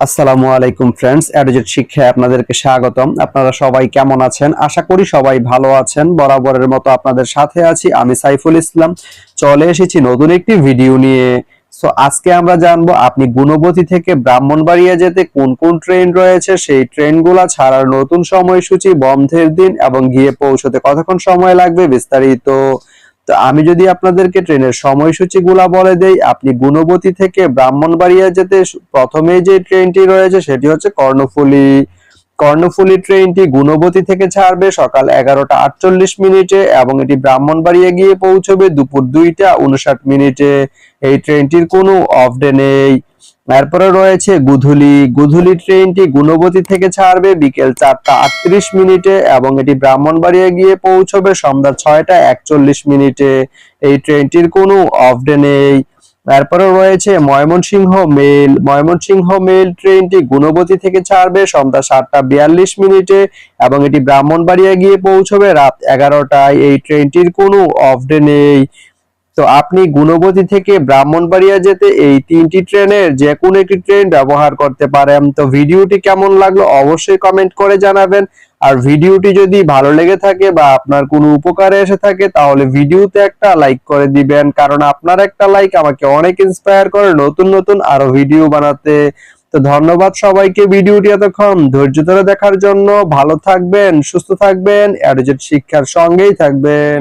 আসসালামু আলাইকুম ফ্রেন্ডস, এডুজেট শিক্ষায় আপনাদেরকে স্বাগতম। আপনারা সবাই কেমন আছেন? আশা করি সবাই ভালো আছেন। বরাবরের মতো আপনাদের সাথে আছি আমি সাইফুল ইসলাম। চলে এসেছি নতুন একটি ভিডিও নিয়ে। সো আজকে আমরা জানবো আপনি গুণবতী থেকে ব্রাহ্মণবাড়িয়া যেতে কোন কোন ট্রেন রয়েছে, সেই ট্রেনগুলা ছাড়ার নতুন সময়সূচি, বন্ধের দিন এবং গিয়ে পৌঁছতে কতক্ষণ সময় লাগবে বিস্তারিত। তো আমি যদি আপনাদেরকে ট্রেনের সময়সূচিগুলা বলে দেই, আপনি গুণবতী থেকে ব্রাহ্মণবাড়িয়া যেতে প্রথমেই যে ট্রেনটি রয়েছে সেটি হচ্ছে কর্ণফুলী। কর্ণফুলী ট্রেনটি গুণবতী থেকে ছাড়বে সকাল 11টা 48 মিনিটে এবং এটি ব্রাহ্মণবাড়িয়া গিয়ে পৌঁছবে দুপুর 2টা 59 মিনিটে। এই ট্রেনটির কোনো অফ ডে নেই। এরপরে রয়েছে গুধুলি। গুধুলি ট্রেনটি গুণবতী থেকে ছাড়বে বিকেল 4টা 38 মিনিটে এবং এটি ব্রাহ্মণবাড়িয়া গিয়ে পৌঁছবে সন্ধ্যা 6টা 41 মিনিটে। এই ট্রেনটির কোনো অফ ডে নেই। এরপরে রয়েছে ময়মনসিংহ মেল। ময়মনসিংহ মেল ট্রেনটি গুণবতী থেকে ছাড়বে সন্ধ্যা 7টা 42 মিনিটে এবং এটি ব্রাহ্মণবাড়িয়া গিয়ে পৌঁছবে রাত 11টায়। এই ট্রেনটির কোনো অফ ডে নেই। তো আপনি গুণবতী থেকে ব্রাহ্মণবাড়িয়া যেতে এই তিনটি ট্রেনের যে কোনো একটি ট্রেন ব্যবহার করতে পারেন। তো ভিডিওটি কেমন লাগলো অবশ্যই কমেন্ট করে জানাবেন। আর ভিডিওটি যদি ভালো লেগে থাকে বা আপনার কোনো উপকারে এসে থাকে তাহলে ভিডিওতে একটা লাইক করে দিবেন, কারণ আপনার একটা লাইক আমাকে অনেক ইন্সপায়ার করে নতুন নতুন আরো ভিডিও বানাতে। তো ধন্যবাদ সবাইকে ভিডিওটি এতক্ষণ ধৈর্য ধরে দেখার জন্য। ভালো থাকবেন, সুস্থ থাকবেন, এডুজেট শিক্ষার সঙ্গেই থাকবেন।